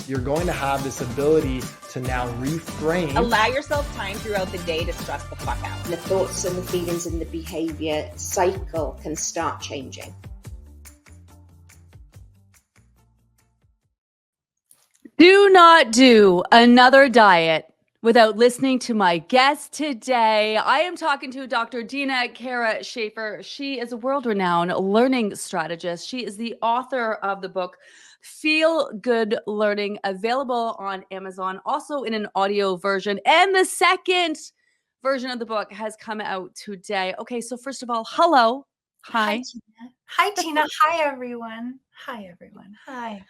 you're going to have this ability to now reframe. Allow yourself time throughout the day to stress the fuck out. The thoughts and the feelings and the behavior cycle can start changing. Do not do another diet without listening to my guest today. I am talking to Dr. Deena Kara Shaffer. She is a world-renowned learning strategist. She is the author of the book Feel Good Learning, available on Amazon, also in an audio version. And the second version of the book has come out today. Okay, so first of all, hello. Hi. Hi, Tina. Hi, everyone. Hi, everyone. Hi.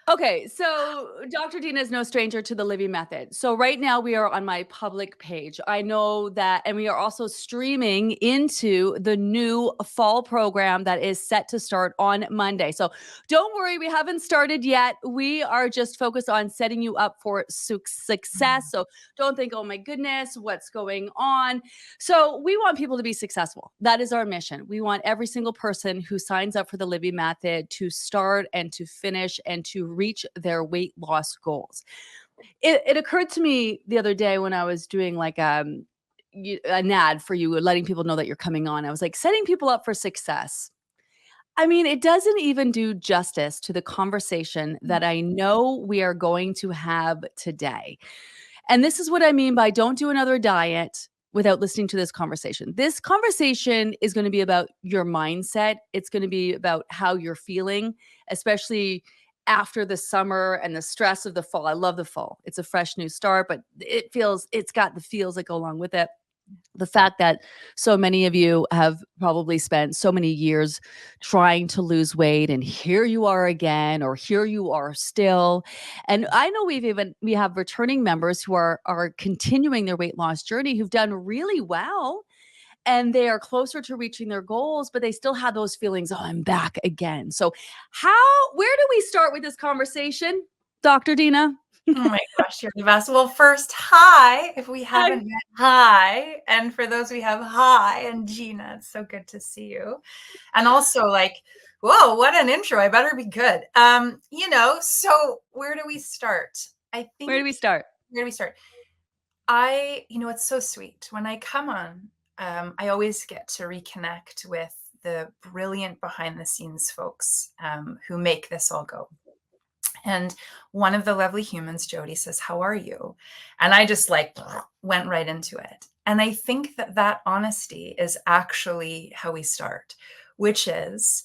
Okay, so Dr. Deena is no stranger to the Livy Method. So right now we are on my public page. I know that, and we are also streaming into the new fall program that is set to start on Monday. So don't worry, we haven't started yet. We are just focused on setting you up for success. So don't think, oh my goodness, what's going on? So we want people to be successful. That is our mission. We want every single person who signs up for the Livy Method to start and to finish and to reach their weight loss goals. It occurred to me the other day when I was doing like an ad for you, letting people know that you're coming on. I was like, setting people up for success. I mean, it doesn't even do justice to the conversation that I know we are going to have today. And this is what I mean by don't do another diet without listening to this conversation. This conversation is going to be about your mindset. It's going to be about how you're feeling, especially after the summer and the stress of the fall. I love the fall. It's a fresh new start, but it's got the feels that go along with it. The fact that so many of you have probably spent so many years trying to lose weight, and here you are again, or here you are still. And I know we have returning members who are continuing their weight loss journey, who've done really well, and they are closer to reaching their goals, but they still have those feelings, oh, I'm back again. So where do we start with this conversation, Dr. Deena? Oh my gosh, you're the best. Well, first, hi, if we haven't met, hi. And for those we have, hi. And Gina, it's so good to see you. And also like, whoa, what an intro. I better be good. So where do we start? Where do we start? It's so sweet. When I come on, I always get to reconnect with the brilliant behind the scenes folks who make this all go. And one of the lovely humans, Jody, says, how are you? And I just went right into it. And I think that honesty is actually how we start, which is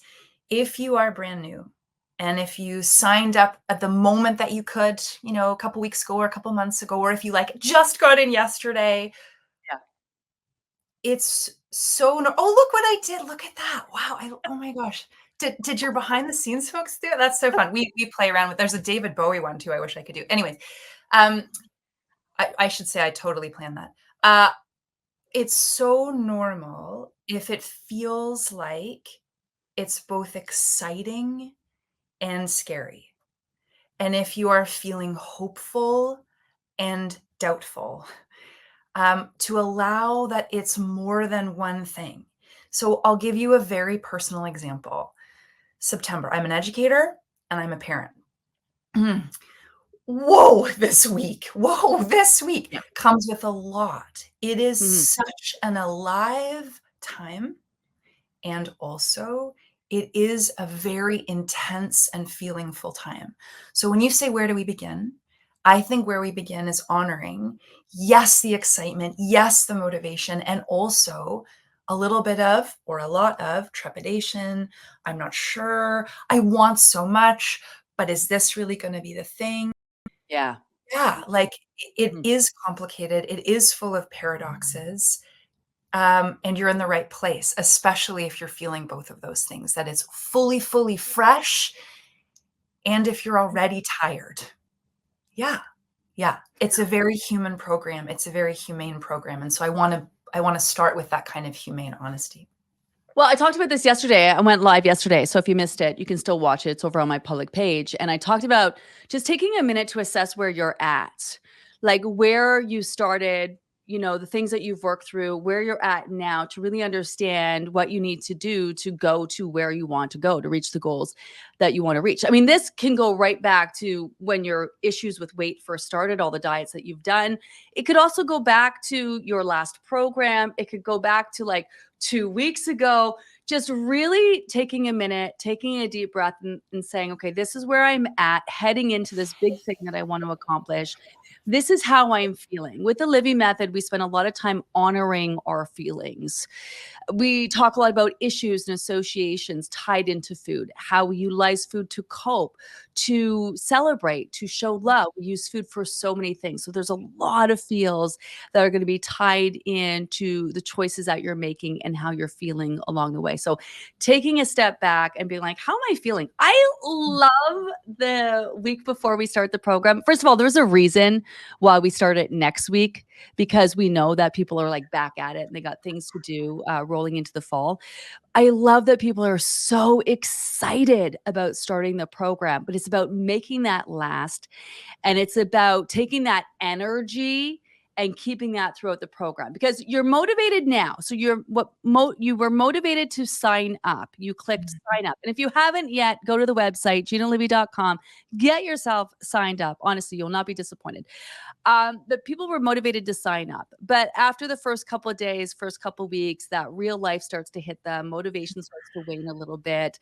if you are brand new and if you signed up at the moment that you could, a couple weeks ago or a couple months ago, or if you just got in yesterday, it's so, oh, look what I did. Look at that. Wow. Oh my gosh. Did your behind the scenes folks do it? That's so fun. We play around with, there's a David Bowie one too. I wish I could do. Anyways, I should say I totally planned that. It's so normal if it feels like it's both exciting and scary. And if you are feeling hopeful and doubtful, to allow that it's more than one thing. So I'll give you a very personal example. September, I'm an educator and I'm a parent. Whoa, this week comes with a lot. It is such an alive time. And also it is a very intense and feeling full time. So when you say, where do we begin? I think where we begin is honoring, yes, the excitement, yes, the motivation, and also a little bit of, or a lot of trepidation. I'm not sure. I want so much, but is this really going to be the thing? Yeah. Yeah. It is complicated. It is full of paradoxes. And you're in the right place, especially if you're feeling both of those things, that it's fully fresh. And if you're already tired. Yeah. It's a very human program. It's a very humane program. And so I want to start with that kind of humane honesty. Well, I talked about this yesterday. I went live yesterday. So if you missed it, you can still watch it. It's over on my public page. And I talked about just taking a minute to assess where you're at, like where you started the things that you've worked through, where you're at now, to really understand what you need to do to go to where you want to go to reach the goals that you want to reach. I mean, this can go right back to when your issues with weight first started, all the diets that you've done. It could also go back to your last program. It could go back to like 2 weeks ago. Just really taking a minute, taking a deep breath, and saying, okay, this is where I'm at, heading into this big thing that I want to accomplish. This is how I'm feeling. With the Livy Method, we spend a lot of time honoring our feelings. We talk a lot about issues and associations tied into food, how we utilize food to cope, to celebrate, to show love. We use food for so many things. So there's a lot of feels that are going to be tied into the choices that you're making and how you're feeling along the way. So taking a step back and being like, how am I feeling? I love the week before we start the program. First of all, there's a reason why we start it next week, because we know that people are like back at it and they got things to do rolling into the fall. I love that people are so excited about starting the program, but it's about making that last. And it's about taking that energy and keeping that throughout the program, because you're motivated now. So you were motivated to sign up. You clicked sign up. And if you haven't yet, go to the website, GinaLivy.com, get yourself signed up. Honestly, you'll not be disappointed. The people were motivated to sign up. But after the first couple of days, first couple of weeks, that real life starts to hit them. Motivation starts to wane a little bit.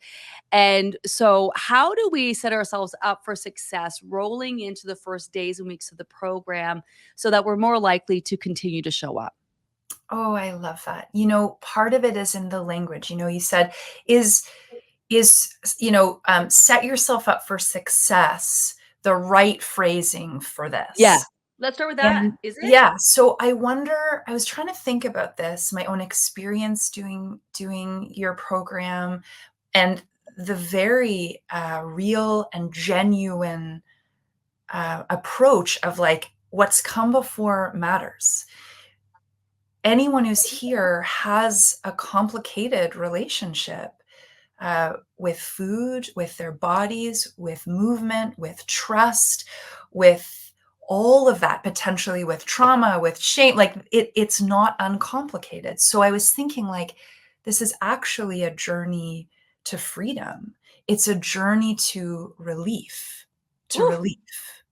And so, how do we set ourselves up for success rolling into the first days and weeks of the program so that we're more likely to continue to show up? Oh, I love that. Part of it is in the language. You said is set yourself up for success, the right phrasing for Yeah. this. Let's start with that. And Is it? yeah, so I was trying to think about this, my own experience doing your program, and the very real and genuine approach of like what's come before matters. Anyone who's here has a complicated relationship with food, with their bodies, with movement, with trust, with all of that, potentially with trauma, with shame. Like it's not uncomplicated. So I was thinking, like, this is actually a journey to freedom. It's a journey to relief, to Ooh. relief.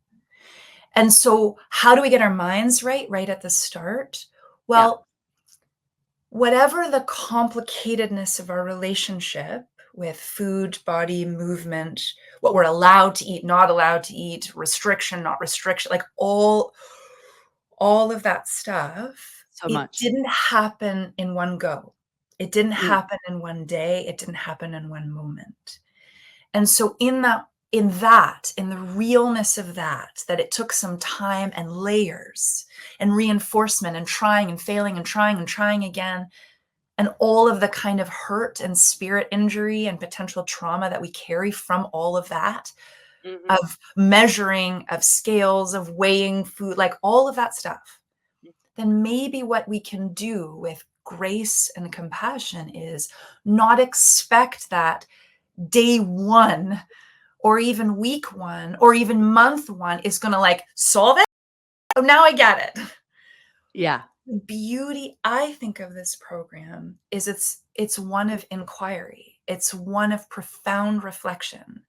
And so how do we get our minds right at the start? Well, whatever the complicatedness of our relationship with food, body, movement, what we're allowed to eat, not allowed to eat, restriction, not restriction, like all of that stuff, So it much. didn't happen in one go. It didn't Mm. happen in one day. It didn't happen in one moment. And so in the realness of that it took some time and layers and reinforcement and trying and failing and trying again, and all of the kind of hurt and spirit injury and potential trauma that we carry from all of that, Mhm. of measuring, of scales, of weighing food, like all of that stuff, then maybe what we can do with grace and compassion is not expect that day one or even week one or even month one is going to like solve it. Oh, now I get it. Yeah. The beauty, I think, of this program is it's one of inquiry. It's one of profound reflection.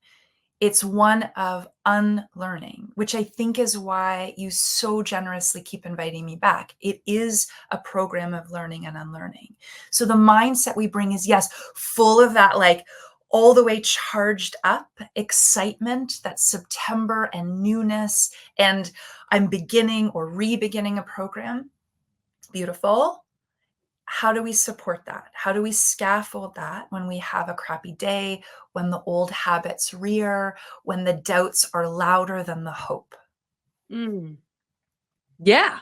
It's one of unlearning, which I think is why you so generously keep inviting me back. It is a program of learning and unlearning. So the mindset we bring is, yes, full of that, like all the way charged up excitement, that September and newness, and I'm beginning or re-beginning a program. Beautiful. How do we support that? How do we scaffold that when we have a crappy day, when the old habits rear, when the doubts are louder than the hope? Mm. Yeah.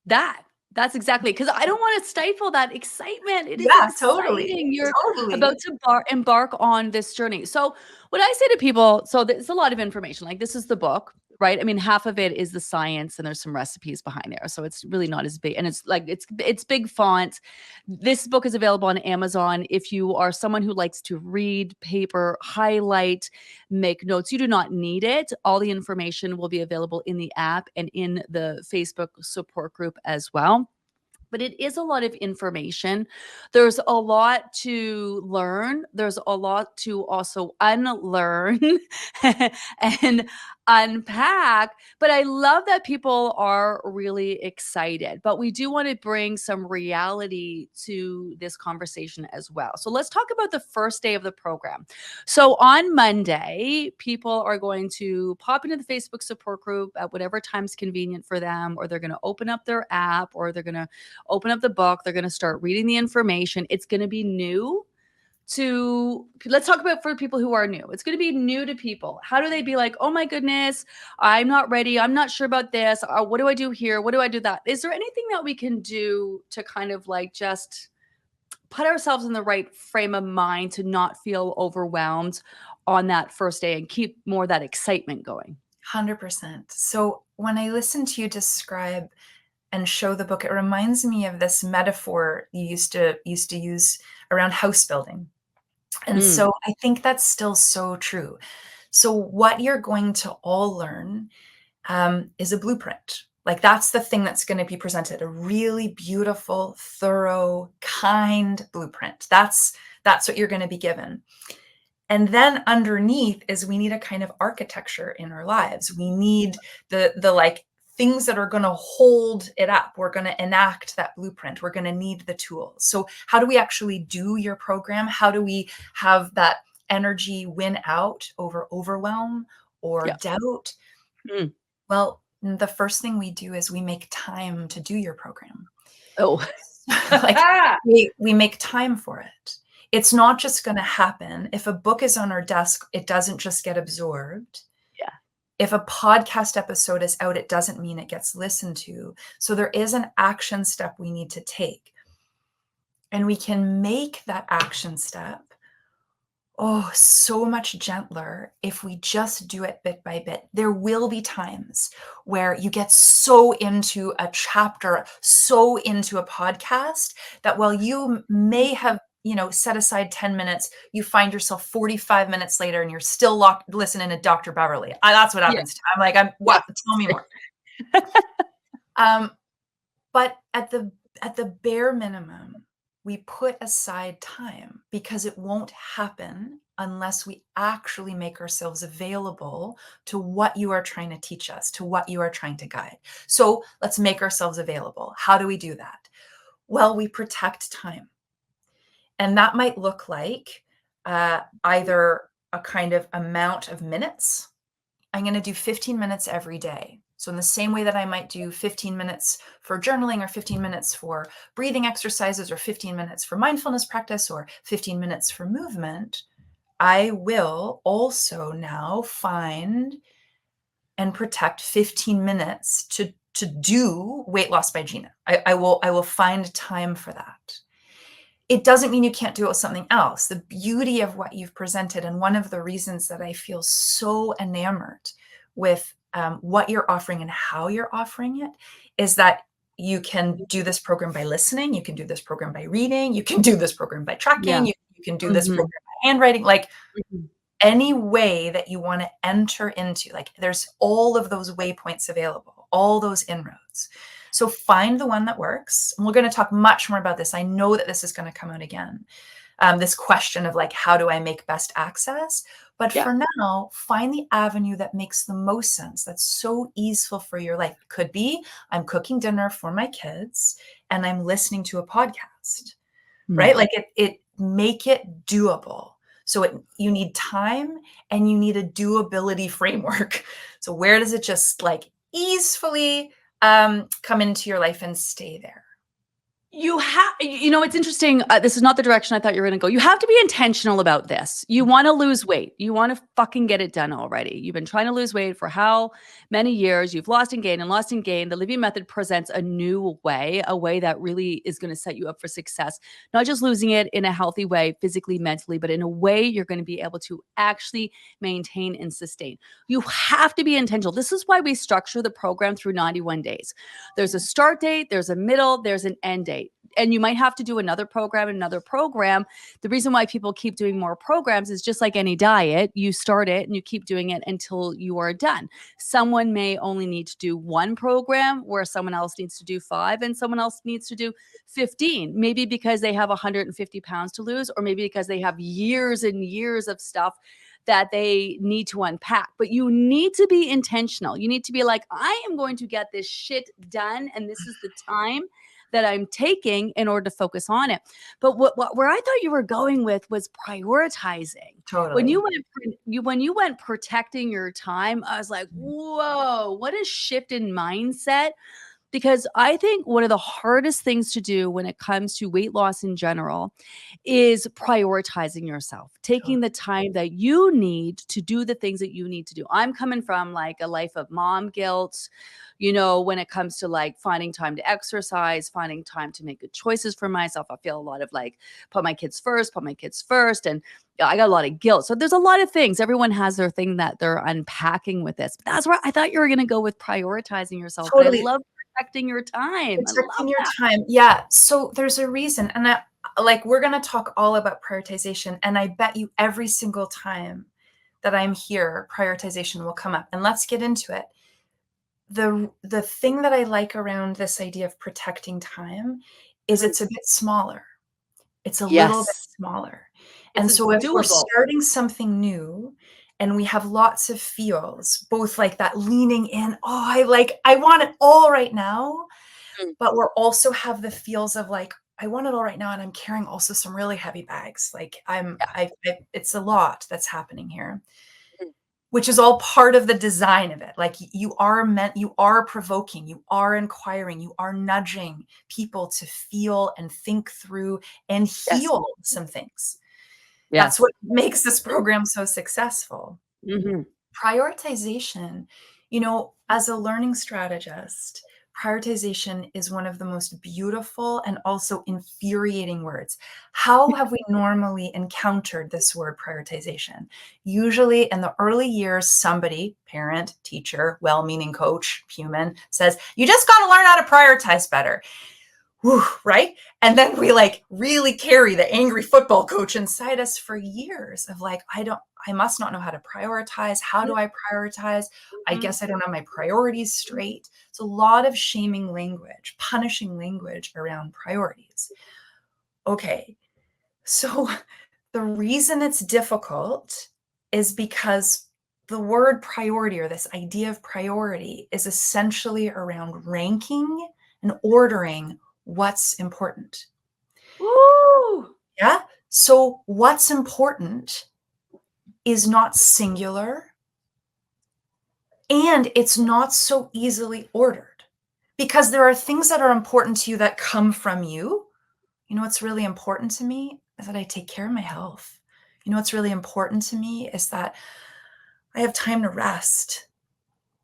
That's exactly, because I don't want to stifle that excitement. It is Yeah, totally. exciting. You're about Totally. to embark on this journey. So what I say to people, so there's a lot of information. Like, this is the book, right? I mean, half of it is the science and there's some recipes behind there. So it's really not as big. And it's like it's big font. This book is available on Amazon. If you are someone who likes to read paper, highlight, make notes, you do not need it. All the information will be available in the app and in the Facebook support group as well. but it is a lot of information. There's a lot to learn. There's a lot to also unlearn and unpack. But I love that people are really excited. But we do want to bring some reality to this conversation as well. So let's talk about the first day of the program. So on Monday, people are going to pop into the Facebook support group at whatever time's convenient for them, or they're going to open up their app, or they're going to open up the book. They're going to start reading the information. It's going to be new to, let's talk about for people who are new. It's going to be new to people. How do they be like, oh my goodness, I'm not ready. I'm not sure about this. What do I do here? What do I do that? Is there anything that we can do to kind of like just put ourselves in the right frame of mind to not feel overwhelmed on that first day and keep more of that excitement going? 100%. So when I listen to you describe and show the book, it reminds me of this metaphor you used to use around house building. And so I think that's still so true. So what you're going to all learn is a blueprint. Like that's the thing that's going to be presented, a really beautiful, thorough, kind blueprint. That's what you're going to be given. And then underneath is we need a kind of architecture in our lives. We need the like things that are going to hold it up. We're going to enact that blueprint. We're going to need the tools. So how do we actually do your program? How do we have that energy win out over overwhelm or doubt? Well, the first thing we do is we make time to do your program. Oh, like we make time for it. It's not just going to happen. If a book is on our desk, it doesn't just get absorbed. Yeah. If a podcast episode is out, it doesn't mean it gets listened to. So there is an action step we need to take. And we can make that action step so much gentler if we just do it bit by bit. There will be times where you get so into a chapter, so into a podcast that while you may have set aside 10 minutes, you find yourself 45 minutes later and you're still listening to Dr. Beverly. That's what happens to me. I'm like, what? Tell me more. But at the bare minimum, we put aside time because it won't happen unless we actually make ourselves available to what you are trying to teach us, to what you are trying to guide. So let's make ourselves available. How do we do that? Well, we protect time. And that might look like either a kind of amount of minutes. I'm going to do 15 minutes every day. So in the same way that I might do 15 minutes for journaling or 15 minutes for breathing exercises or 15 minutes for mindfulness practice or 15 minutes for movement, I will also now find and protect 15 minutes to do Weight Loss by Gina. I will find time for that. It doesn't mean you can't do it with something else. The beauty of what you've presented, and one of the reasons that I feel so enamored with what you're offering and how you're offering it, is that you can do this program by listening. You can do this program by reading. You can do this program by tracking. You can do this program by handwriting. Like any way that you want to enter into, like there's all of those waypoints available, all those inroads. So find the one that works. And we're going to talk much more about this. I know that this is going to come out again. This question of like, how do I make best access? But for now, find the avenue that makes the most sense. That's so easeful for your life. It could be I'm cooking dinner for my kids and I'm listening to a podcast, right? Like it make it doable. So you need time and you need a doability framework. So where does it just like easefully come into your life and stay there? You have, it's interesting. This is not the direction I thought you were going to go. You have to be intentional about this. You want to lose weight. You want to fucking get it done already. You've been trying to lose weight for how many years? You've lost and gained and lost and gained. The Livy Method presents a new way, a way that really is going to set you up for success. Not just losing it in a healthy way, physically, mentally, but in a way you're going to be able to actually maintain and sustain. You have to be intentional. This is why we structure the program through 91 days. There's a start date, there's a middle, there's an end date. and you might have to do another program and another program. The reason why people keep doing more programs is just like any diet. You start it and you keep doing it until you are done. Someone may only need to do one program where someone else needs to do 5 and someone else needs to do 15, maybe because they have 150 pounds to lose, or maybe because they have years and years of stuff that they need to unpack. But you need to be intentional. You need to be like, I am going to get this shit done, and this is the time that I'm taking in order to focus on it. But where I thought you were going with was prioritizing. Totally. When you went protecting your time, I was like, whoa, what a shift in mindset. Because I think one of the hardest things to do when it comes to weight loss in general is prioritizing yourself, taking the time that you need to do the things that you need to do. I'm coming from like a life of mom guilt, you know, when it comes to like finding time to exercise, finding time to make good choices for myself. I feel a lot of like, put my kids first. And I got a lot of guilt. So there's a lot of things. Everyone has their thing that they're unpacking with this. But that's where I thought you were going to go with prioritizing yourself. But I Totally. love protecting your time. Protecting your time. Yeah. So there's a reason. And we're going to talk all about prioritization. And I bet you every single time that I'm here, prioritization will come up. And let's get into it. The thing that I like around this idea of protecting time is it's a bit smaller. It's a little bit smaller. And so if we're starting something new and we have lots of feels, both like that leaning in, I want it all right now, but we're also have the feels of like, I want it all right now. And I'm carrying also some really heavy bags. Like it's a lot that's happening here, which is all part of the design of it. Like you are provoking, you are inquiring, you are nudging people to feel and think through and heal some things. That's what makes this program so successful. Prioritization, you know, as a learning strategist, prioritization is one of the most beautiful and also infuriating words. How have we normally encountered this word prioritization? Usually in the early years, somebody, parent, teacher, well-meaning coach, human, says, you just got to learn how to prioritize better. Whew, right? And then we like really carry the angry football coach inside us for years of like, I must not know how to prioritize. How do I prioritize? I guess I don't have my priorities straight. It's a lot of shaming language, punishing language around priorities. Okay. So the reason it's difficult is because the word priority, or this idea of priority, is essentially around ranking and ordering what's important. Ooh. Yeah. So what's important is not singular, and it's not so easily ordered, because there are things that are important to you that come from you. You know, what's really important to me is that I take care of my health. You know, what's really important to me is that I have time to rest,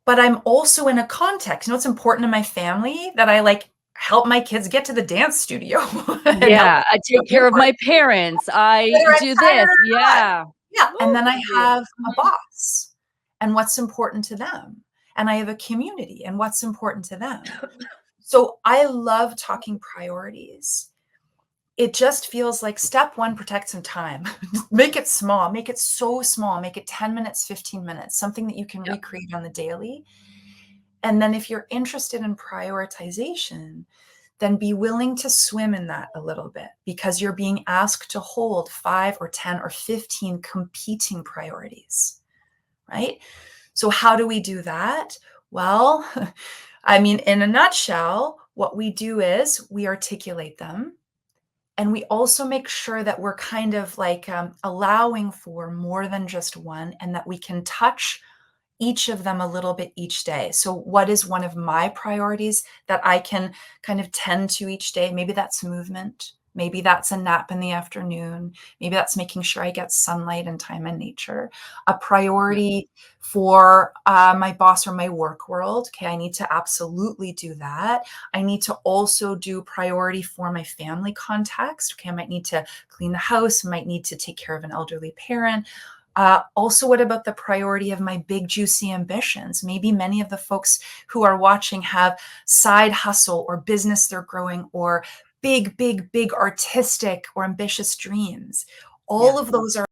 but I'm also in a context. You know, what's important to my family, that I like help my kids get to the dance studio. Yeah, I take care of my parents. I do this. Yeah. Yeah. And then I have a boss and what's important to them. And I have a community and what's important to them. So I love talking priorities. It just feels like step one, protect some time. Make it small, make it so small, make it 10 minutes, 15 minutes, something that you can recreate on the daily. And then if you're interested in prioritization, then be willing to swim in that a little bit, because you're being asked to hold 5 or 10 or 15 competing priorities, right? So how do we do that? Well, I mean, in a nutshell, what we do is we articulate them, and we also make sure that we're kind of like allowing for more than just one, and that we can touch each of them a little bit each day. So what is one of my priorities that I can kind of tend to each day? Maybe that's movement. Maybe that's a nap in the afternoon. Maybe that's making sure I get sunlight and time in nature. A priority for my boss or my work world. Okay, I need to absolutely do that. I need to also do priority for my family context. Okay, I might need to clean the house, might need to take care of an elderly parent. Also, what about the priority of my big, juicy ambitions? Maybe many of the folks who are watching have side hustle or business they're growing or big, big, big artistic or ambitious dreams. All of those are,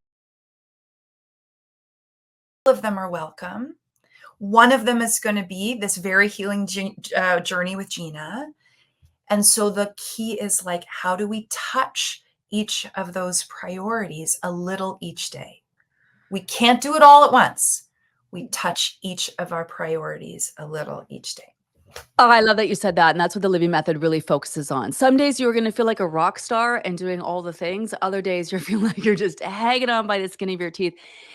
all of them are welcome. One of them is going to be this very healing journey with Gina. And so the key is like, how do we touch each of those priorities a little each day? We can't do it all at once. We touch each of our priorities a little each day. Oh, I love that you said that. And that's what the Livy Method really focuses on. Some days you're going to feel like a rock star and doing all the things. Other days you're feeling like you're just hanging on by the skin of your teeth.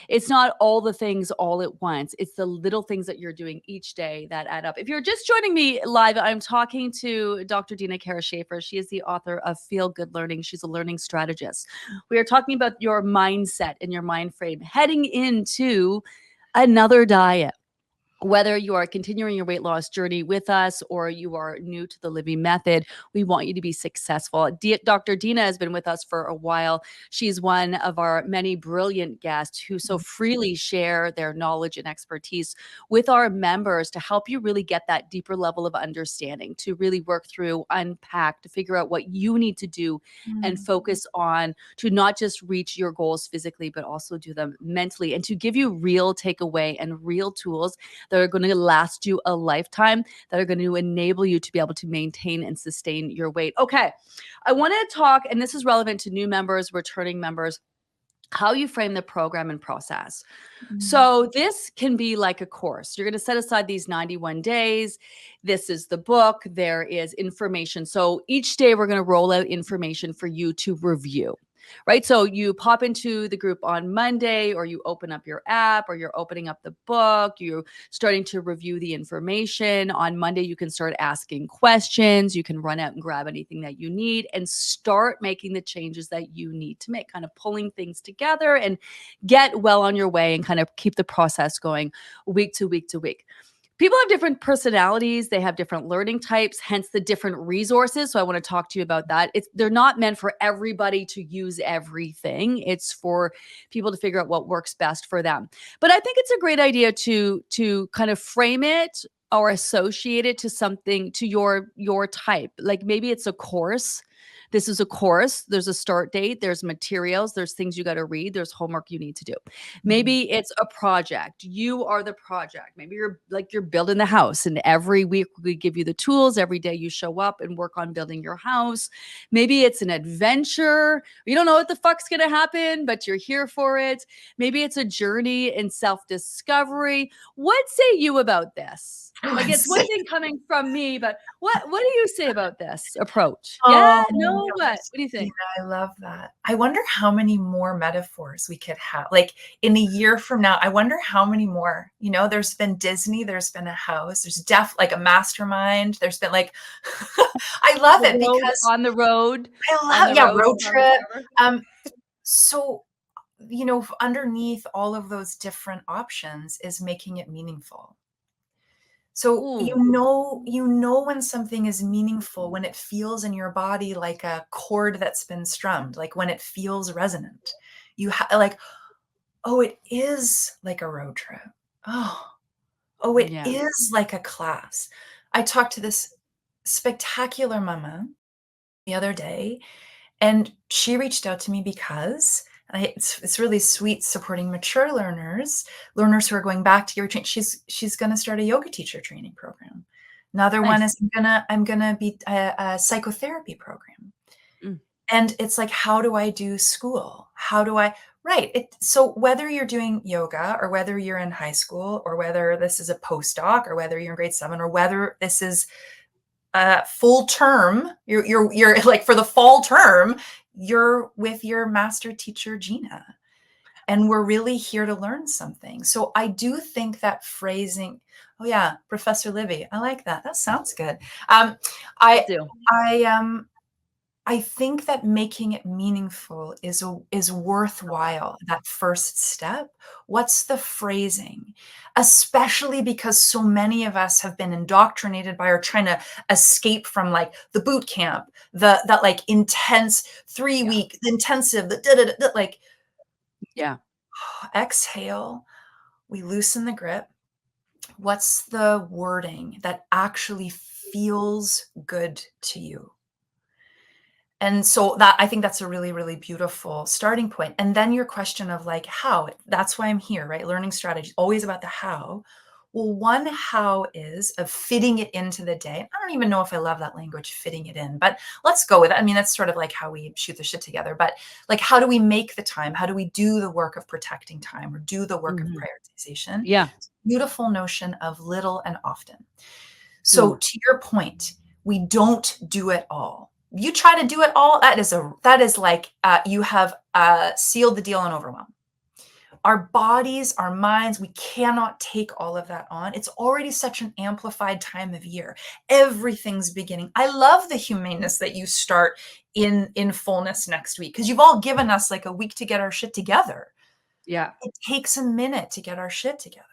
It's not all the things all at once. It's the little things that you're doing each day that add up. If you're just joining me live, I'm talking to Dr. Deena Kara Shaffer. She is the author of Feel Good Learning. She's a learning strategist. We are talking about your mindset and your mind frame heading into another diet. Whether you are continuing your weight loss journey with us or you are new to the Livy Method, we want you to be successful. Dr. Deena has been with us for a while. She's one of our many brilliant guests who so freely share their knowledge and expertise with our members to help you really get that deeper level of understanding, to really work through, unpack, to figure out what you need to do and focus on to not just reach your goals physically, but also do them mentally, and to give you real takeaway and real tools that are going to last you a lifetime, that are going to enable you to be able to maintain and sustain your weight. Okay, I want to talk, and this is relevant to new members, returning members, how you frame the program and process. So this can be like a course. You're going to set aside these 91 days. This is the book. There is information. So each day we're going to roll out information for you to review. Right. So you pop into the group on Monday, or you open up your app, or you're opening up the book, you're starting to review the information. On Monday, you can start asking questions. You can run out and grab anything that you need and start making the changes that you need to make, kind of pulling things together and get well on your way and kind of keep the process going week to week to week. People have different personalities. They have different learning types, hence the different resources. So I want to talk to you about that. They're not meant for everybody to use everything. It's for people to figure out what works best for them. But I think it's a great idea to kind of frame it or associate it to something, to your type. Like maybe it's a course. This is a course. There's a start date. There's materials. There's things you got to read. There's homework you need to do. Maybe it's a project. You are the project. Maybe you're building the house, and every week we give you the tools. Every day you show up and work on building your house. Maybe it's an adventure. You don't know what the fuck's going to happen, but you're here for it. Maybe it's a journey in self-discovery. What say you about this? Like, it's one thing coming from me, but what do you say about this approach? Yeah? No? What? What do you think? Yeah, I love that. I wonder how many more metaphors we could have. Like in a year from now, I wonder how many more. There's been Disney, there's been a house, there's like a mastermind. There's been like, I love it because on the road. I love, road trip. So, underneath all of those different options is making it meaningful. So you know when something is meaningful, when it feels in your body like a chord that's been strummed, like when it feels resonant. Like, oh, it is like a road trip. Oh, it is like a class. I talked to this spectacular mama the other day, and she reached out to me because it's really sweet, supporting mature learners who are going back to yoga training. She's going to start a yoga teacher training program. Another one is I'm gonna be a psychotherapy program. And it's like, how do I do school? How do I so whether you're doing yoga, or whether you're in high school, or whether this is a postdoc, or whether you're in grade 7, or whether this is full term, you're like, for the fall term, you're with your master teacher, Gina, and we're really here to learn something. So I do think that phrasing, oh yeah, Professor Livy, I like that. That sounds good. I think that making it meaningful is worthwhile, that first step. What's the phrasing? Especially because so many of us have been indoctrinated by, or trying to escape from, like the boot camp, that like intense 3-week intensive, like, exhale, we loosen the grip. What's the wording that actually feels good to you? And so that, I think that's a really, really beautiful starting point. And then your question of like, how, that's why I'm here, right? Learning strategy, always about the how. Well, one how is of fitting it into the day. I don't even know if I love that language, fitting it in, but let's go with it. I mean, that's sort of like how we shoot the shit together, but like, how do we make the time? How do we do the work of protecting time or do the work of prioritization? Yeah. Beautiful notion of little and often. So to your point, we don't do it all. You try to do it all, that is like you have sealed the deal on overwhelm. Our bodies, our minds, we cannot take all of that on. It's already such an amplified time of year. Everything's beginning. I love the humaneness that you start in fullness next week, because you've all given us like a week to get our shit together. Yeah. It takes a minute to get our shit together.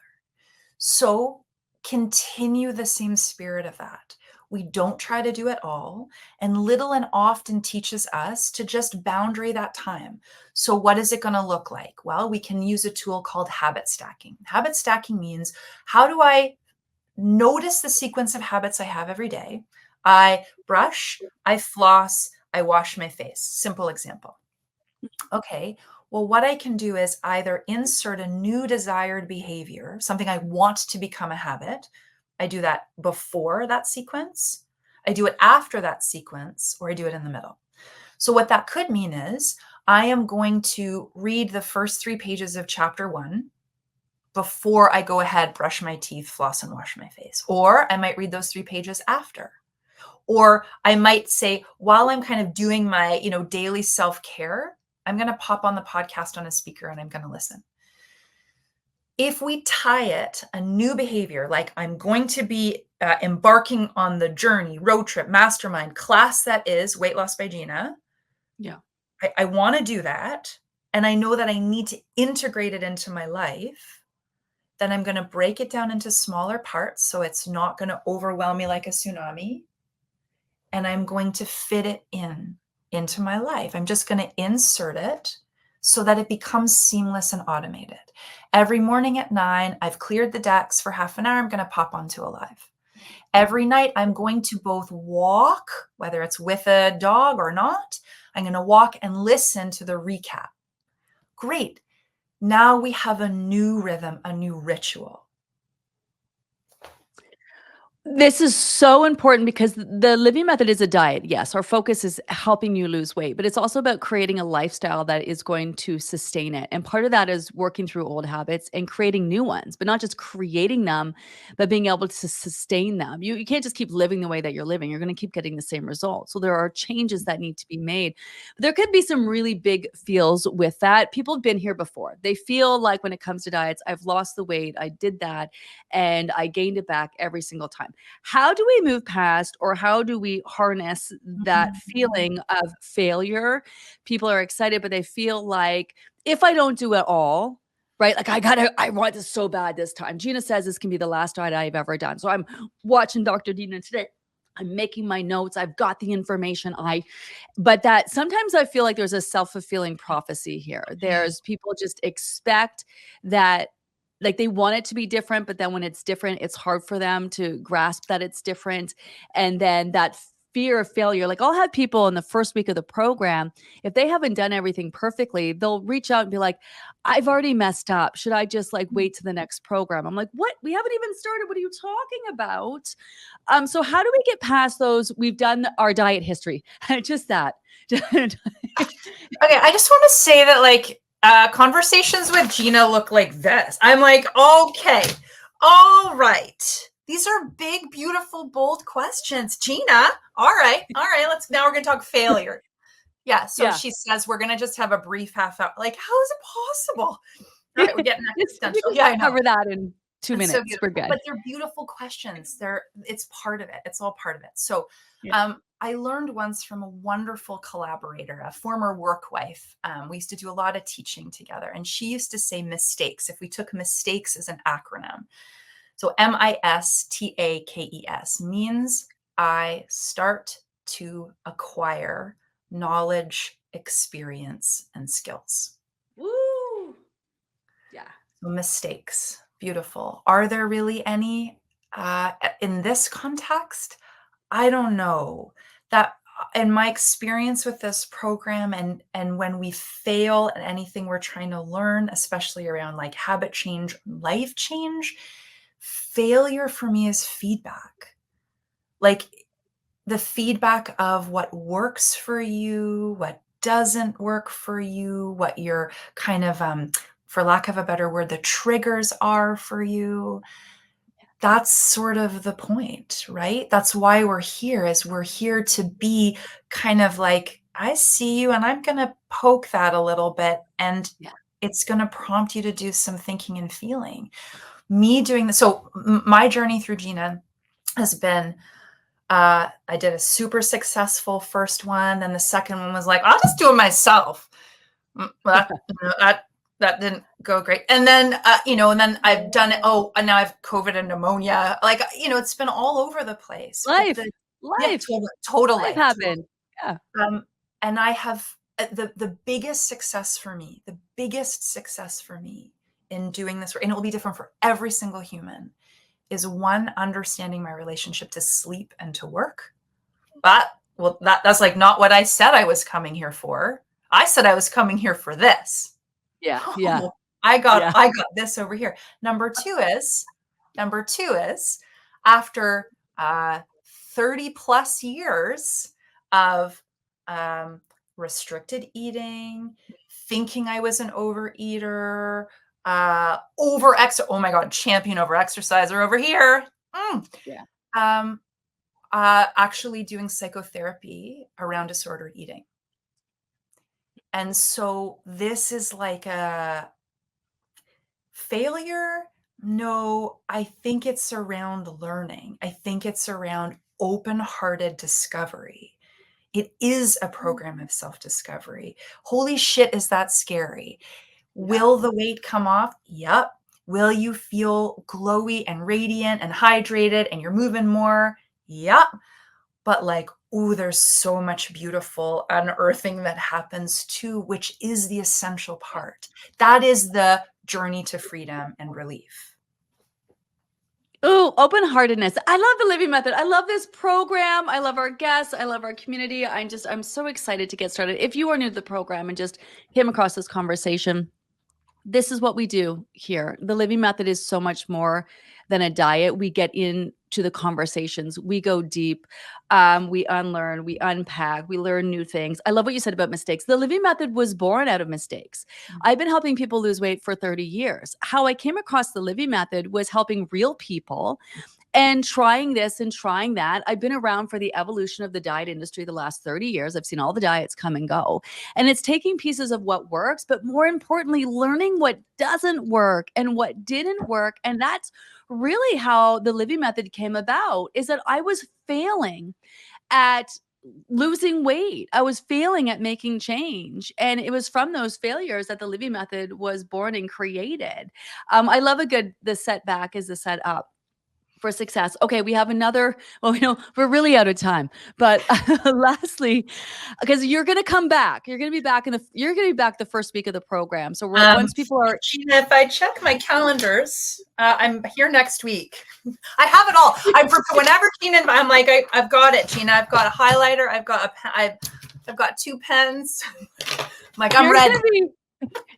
So continue the same spirit of that. We don't try to do it all. And little and often teaches us to just boundary that time. So what is it going to look like? Well, we can use a tool called habit stacking. Habit stacking means, how do I notice the sequence of habits I have every day? I brush, I floss, I wash my face. Simple example. Okay, well, what I can do is either insert a new desired behavior, something I want to become a habit. I do that before that sequence, I do it after that sequence, or I do it in the middle. So what that could mean is I am going to read the first 3 pages of chapter 1 before I go ahead, brush my teeth, floss, and wash my face. Or I might read those 3 pages after. Or I might say, while I'm kind of doing my, daily self-care, I'm going to pop on the podcast on a speaker and I'm going to listen. If we tie it, a new behavior, like I'm going to be embarking on the journey, road trip, mastermind, class that is Weight Loss by Gina. Yeah. I want to do that. And I know that I need to integrate it into my life. Then I'm going to break it down into smaller parts so it's not going to overwhelm me like a tsunami. And I'm going to fit it into my life. I'm just going to insert it so that it becomes seamless and automated. Every morning at 9, I've cleared the decks for half an hour. I'm going to pop onto a live. Every night, I'm going to both walk, whether it's with a dog or not. I'm going to walk and listen to the recap. Great. Now we have a new rhythm, a new ritual. This is so important because the Livy Method is a diet. Yes, our focus is helping you lose weight, but it's also about creating a lifestyle that is going to sustain it. And part of that is working through old habits and creating new ones, but not just creating them, but being able to sustain them. You can't just keep living the way that you're living. You're going to keep getting the same results. So there are changes that need to be made. But there could be some really big feels with that. People have been here before. They feel like when it comes to diets, I've lost the weight, I did that, and I gained it back every single time. How do we move past, or how do we harness that feeling of failure? People are excited, but they feel like if I don't do it all, right? Like I want this so bad this time. Gina says this can be the last diet I've ever done. So I'm watching Dr. Deena today. I'm making my notes. I've got the information. But that sometimes I feel like there's a self-fulfilling prophecy here. There's people just expect that, like they want it to be different, but then when it's different, it's hard for them to grasp that it's different. And then that fear of failure, like I'll have people in the first week of the program, if they haven't done everything perfectly, they'll reach out and be like, I've already messed up. Should I just like wait to the next program? I'm like, what? We haven't even started. What are you talking about? So how do we get past those? We've done our diet history. Just that. Okay, I just want to say that like conversations with Gina look like this. I'm like, okay, all right. These are big, beautiful, bold questions. Gina, all right. Now we're going to talk failure. Yeah, so she says we're going to just have a brief half hour. Like, how is it possible? All right, we're getting existential. Yeah, I know. Cover that in 2 minutes. So we're good. But they're beautiful questions. It's part of it. It's all part of it. So I learned once from a wonderful collaborator, a former work wife. We used to do a lot of teaching together. And she used to say mistakes. If we took mistakes as an acronym. So MISTAKES means I start to acquire knowledge, experience, and skills. Woo! Yeah. So mistakes. Beautiful. Are there really any in this context? I don't know. That in my experience with this program, and when we fail at anything we're trying to learn, especially around like habit change, life change, failure for me is feedback. Like the feedback of what works for you, what doesn't work for you, what your kind of, for lack of a better word, the triggers are for you. That's sort of the point, right? That's why we're here, is we're here to be kind of like, I see you and I'm going to poke that a little bit, and it's going to prompt you to do some thinking and feeling. Me doing this. So my journey through Gina has been, I did a super successful first one. And the second one was like, I'll just do it myself. That didn't go great. And then, and then I've done it. Oh, and now I've COVID and pneumonia. Like, it's been all over the place. Life Total life happened. Yeah. And I have the biggest success for me in doing this, and it will be different for every single human, is one, understanding my relationship to sleep and to work. That's like not what I said I was coming here for. I said I was coming here for this. Yeah. I got this over here. Number two is after 30 plus years of restricted eating, thinking I was an overeater, oh my God, champion over exerciser over here. Actually doing psychotherapy around disordered eating. And so this is like a failure. No, I think it's around learning. I think it's around open-hearted discovery. It is a program of self-discovery. Holy shit, is that scary? Will the weight come off? Yep. Will you feel glowy and radiant and hydrated and you're moving more? Yep. But like, ooh, there's so much beautiful unearthing that happens too, which is the essential part. That is the journey to freedom and relief. Oh, open-heartedness. I love the Livy Method. I love this program. I love our guests. I love our community. I'm so excited to get started. If you are new to the program and just came across this conversation, this is what we do here. The Livy Method is so much more than a diet. We get into the conversations. We go deep. We unlearn. We unpack. We learn new things. I love what you said about mistakes. The Livy Method was born out of mistakes. I've been helping people lose weight for 30 years. How I came across the Livy Method was helping real people and trying this and trying that. I've been around for the evolution of the diet industry the last 30 years. I've seen all the diets come and go. And it's taking pieces of what works, but more importantly, learning what doesn't work and what didn't work. And that's really how the Livy Method came about, is that I was failing at losing weight. I was failing at making change. And it was from those failures that the Livy Method was born and created. I love the setback is the setup for success. Okay, we have another, we're really out of time, but lastly, because you're going to come back, you're going to be back the first week of the program. So once people are, Gina, if I check my calendars, I'm here next week. I have it all. I'm for whenever Gina, I'm like, I've got it, Gina. I've got a highlighter. I've got 2 pens. I'm like, I'm ready.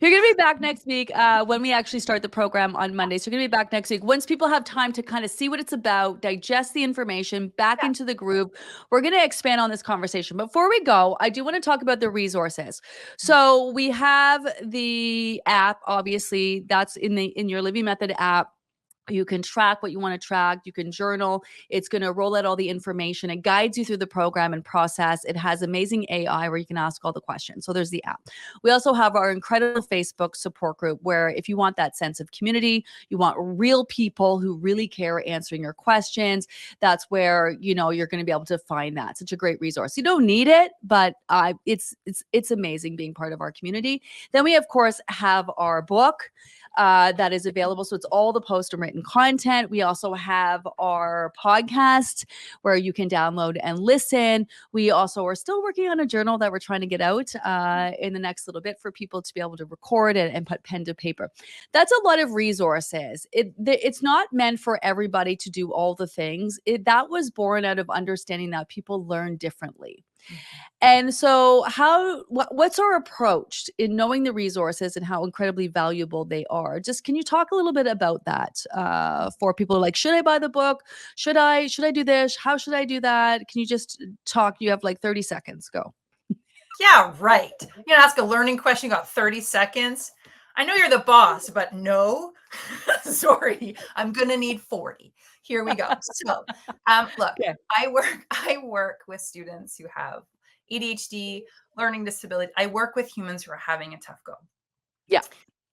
You're going to be back next week when we actually start the program on Monday. So you're going to be back next week. Once people have time to kind of see what it's about, digest the information, back into the group, we're going to expand on this conversation. Before we go, I do want to talk about the resources. So we have the app, obviously, that's in your Livy Method app. You can track what you want to track. You can journal. It's going to roll out all the information. It guides you through the program and process. It has amazing AI where you can ask all the questions. So there's the app. We also have our incredible Facebook support group where if you want that sense of community, you want real people who really care answering your questions, that's where, you're going to be able to find that. Such a great resource. You don't need it, but it's amazing being part of our community. Then we, of course, have our book. That is available. So it's all the post and written content. We also have our podcast where you can download and listen. We also are still working on a journal that we're trying to get out in the next little bit for people to be able to record it and put pen to paper. That's a lot of resources. It's not meant for everybody to do all the things. That was born out of understanding that people learn differently. And so what's our approach in knowing the resources and how incredibly valuable they are? Just can you talk a little bit about that for people like, should I buy the book? Should I do this? How should I do that? Can you just talk? You have like 30 seconds. Go. Yeah, right. You're gonna ask a learning question, you got 30 seconds. I know you're the boss, but no, sorry, I'm gonna need 40. Here we go. So, look, Okay. I work with students who have ADHD, learning disability. I work with humans who are having a tough go. Yeah.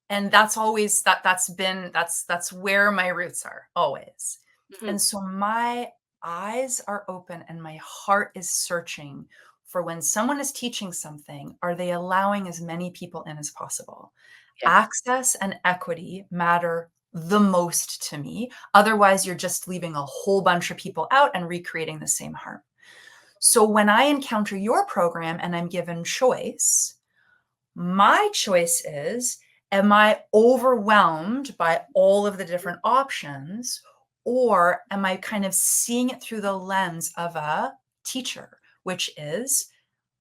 And that's always that's where my roots are always. Mhm. And so my eyes are open and my heart is searching for when someone is teaching something, are they allowing as many people in as possible? Yes. Access and equity matter the most to me. Otherwise, you're just leaving a whole bunch of people out and recreating the same harm. So when I encounter your program and I'm given choice, my choice is, am I overwhelmed by all of the different options, or am I kind of seeing it through the lens of a teacher, which is,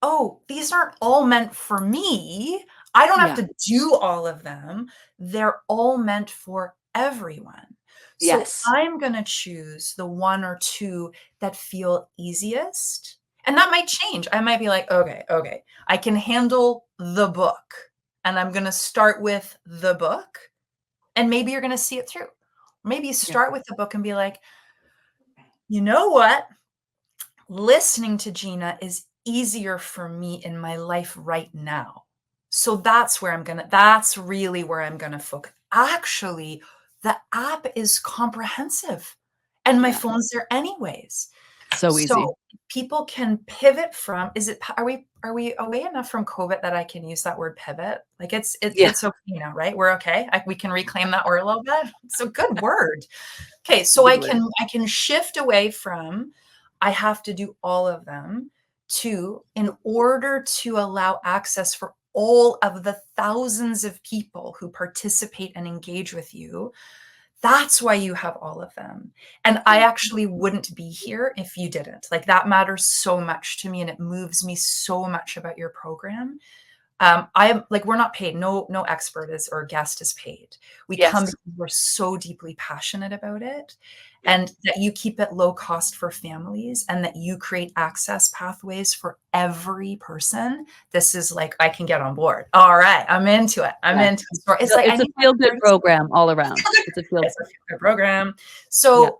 oh, these aren't all meant for me. I don't have Yeah. to do all of them. They're all meant for everyone. So Yes. I'm going to choose the one or two that feel easiest. And that might change. I might be like, okay, I can handle the book. And I'm going to start with the book. And maybe you're going to see it through. Maybe you start with the book and be like, you know what? Listening to Gina is easier for me in my life right now. So that's really where I'm going to focus. Actually, the app is comprehensive and my Yeah. phone's there anyways. So easy. So people can pivot from, are we away enough from COVID that I can use that word pivot? Like it's okay now, right? We're okay. We can reclaim that word a little bit. It's a good word. Okay. So I can shift away from, I have to do all of them, to, in order to allow access for all of the thousands of people who participate and engage with you. That's why you have all of them. And I actually wouldn't be here if you didn't. Like, that matters so much to me and it moves me so much about your program. I am like, we're not paid. No expert is or guest is paid. We come because we're so deeply passionate about it, and that you keep it low cost for families and that you create access pathways for every person. This is like, I can get on board. All right. I'm into it. I'm into it. It's like, it's a feel good program all around. It's a feel good program. So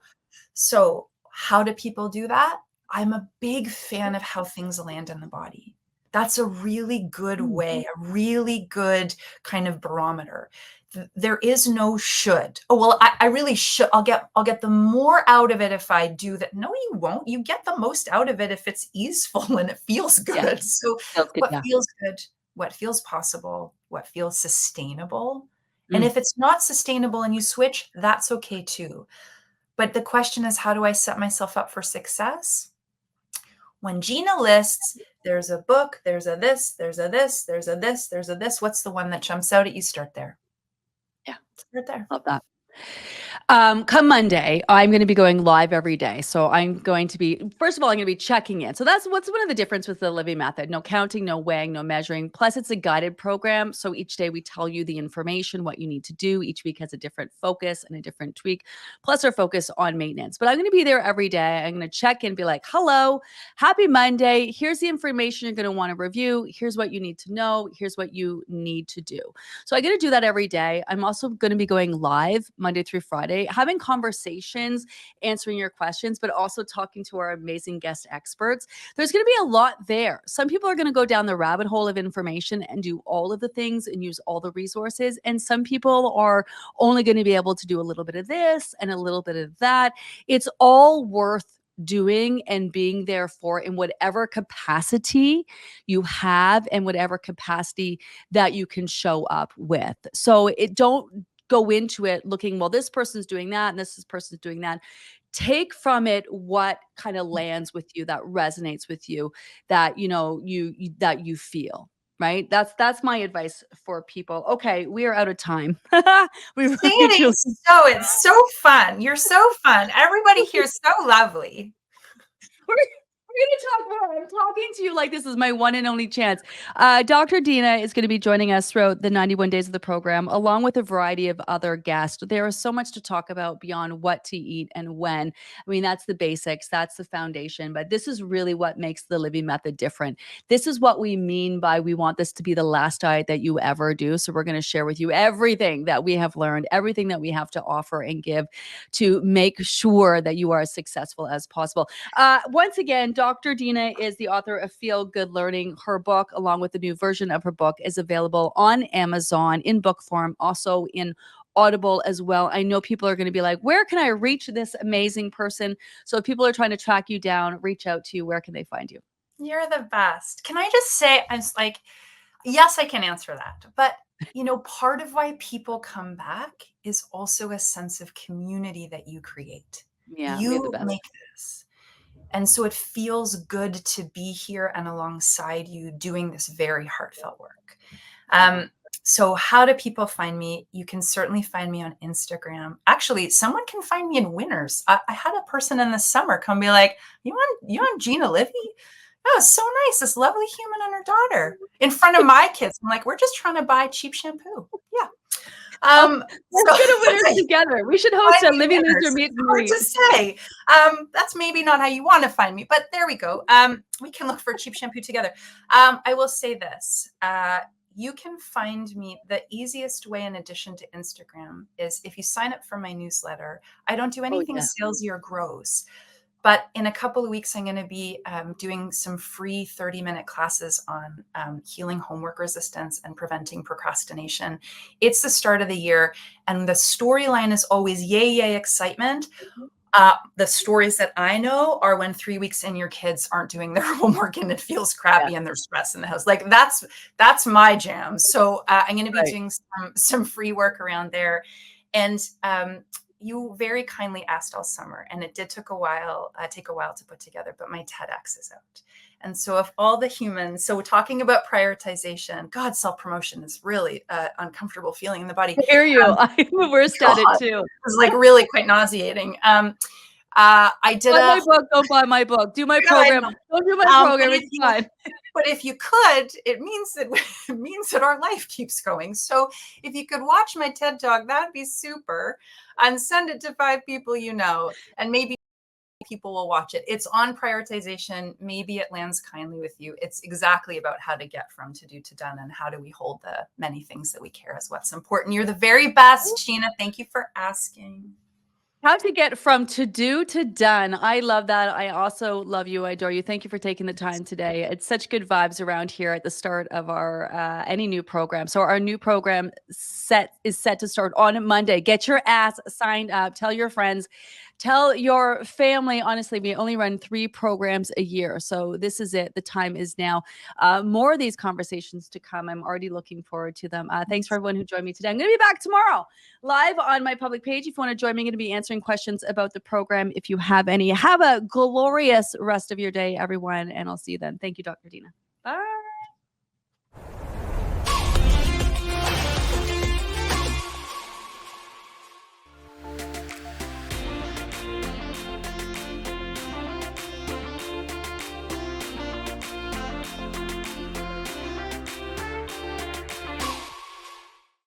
how do people do that? I'm a big fan of how things land in the body. That's a really good way, a really good kind of barometer. There is no should. Oh, well, I really should. I'll get the more out of it if I do that. No, you won't. You get the most out of it if it's easeful and it feels good. Yeah. So feels good, what feels possible, what feels sustainable. And if it's not sustainable and you switch, that's okay too. But the question is, how do I set myself up for success? When Gina lists, there's a book, there's a this, there's a this, there's a this, there's a this, what's the one that jumps out at you? Start there. Yeah. Start there. Love that. Come Monday, I'm going to be going live every day. So I'm going to be, first of all, I'm going to be checking in. So that's what's one of the difference with the Livy Method. No counting, no weighing, no measuring. Plus it's a guided program. So each day we tell you the information, what you need to do. Each week has a different focus and a different tweak, plus our focus on maintenance. But I'm going to be there every day. I'm going to check in, be like, hello, happy Monday. Here's the information you're going to want to review. Here's what you need to know. Here's what you need to do. So I'm going to do that every day. I'm also going to be going live Monday through Friday, having conversations, answering your questions, but also talking to our amazing guest experts. There's going to be a lot there. Some people are going to go down the rabbit hole of information and do all of the things and use all the resources. And some people are only going to be able to do a little bit of this and a little bit of that. It's all worth doing and being there for in whatever capacity you have and whatever capacity that you can show up with. So don't go into it looking, well, this person's doing that and this person's doing that. Take from it what kind of lands with you, that resonates with you, that that you feel. Right. That's my advice for people. Okay, we are out of time. It's so fun. You're so fun. Everybody here is so lovely. We're going to talk more. I'm talking to you like this is my one and only chance. Dr. Deena is going to be joining us throughout the 91 days of the program, along with a variety of other guests. There is so much to talk about beyond what to eat and when. I mean, that's the basics, that's the foundation, but this is really what makes the Livy Method different. This is what we mean by we want this to be the last diet that you ever do. So we're going to share with you everything that we have learned, everything that we have to offer and give to make sure that you are as successful as possible. Once again, Dr. Deena is the author of Feel Good Learning. Her book, along with the new version of her book, is available on Amazon in book form, also in Audible as well. I know people are going to be like, where can I reach this amazing person? So if people are trying to track you down, reach out to you, where can they find you? You're the best. Can I just say, I'm just like, yes, I can answer that. But, part of why people come back is also a sense of community that you create. Yeah, we have the You best. make this. And so it feels good to be here and alongside you doing this very heartfelt work. So how do people find me? You can certainly find me on Instagram. Actually, someone can find me in Winners. I had a person in the summer come be like, you on Gina Livy? Oh, so nice. This lovely human and her daughter in front of my kids. I'm like, we're just trying to buy cheap shampoo. Yeah. Let's go to Winners together. We should host a Livy Loser meet and Hard greet. to say. That's maybe not how you want to find me, but there we go. We can look for cheap shampoo together. I will say this. You can find me. The easiest way, in addition to Instagram, is if you sign up for my newsletter. I don't do anything salesy or gross. But in a couple of weeks, I'm going to be doing some free 30-minute classes on healing homework resistance and preventing procrastination. It's the start of the year, and the storyline is always yay, excitement. The stories that I know are when 3 weeks in, your kids aren't doing their homework and it feels crappy and there's stress in the house. Like that's my jam. So I'm going to be doing some free work around there. And you very kindly asked all summer, and it did take a while to put together, but my TEDx is out. And so if all the humans, so talking about prioritization, God, self-promotion is really uncomfortable feeling in the body. I hear you. I'm the worst at it too. It's like really quite nauseating. I did buy my book. Don't buy my book. Do my program. Don't do my program. It's fine. But if you could, it means that our life keeps going. So if you could watch my TED Talk, that'd be super, and send it to 5 people you know, and maybe people will watch it. It's on prioritization. Maybe it lands kindly with you. It's exactly about how to get from to do to done, and how do we hold the many things that we care as what's important. You're the very best, Gina. Thank you for asking. How to get from to do to done. I love that. I also love you. I adore you. Thank you for taking the time today. It's such good vibes around here at the start of our any new program. So our new program is set to start on Monday. Get your ass signed up. Tell your friends. Tell your family. Honestly, we only run 3 programs a year. So this is it. The time is now. More of these conversations to come. I'm already looking forward to them. Thanks for everyone who joined me today. I'm going to be back tomorrow live on my public page. If you want to join me, I'm going to be answering questions about the program if you have any. Have a glorious rest of your day, everyone. And I'll see you then. Thank you, Dr. Deena. Bye.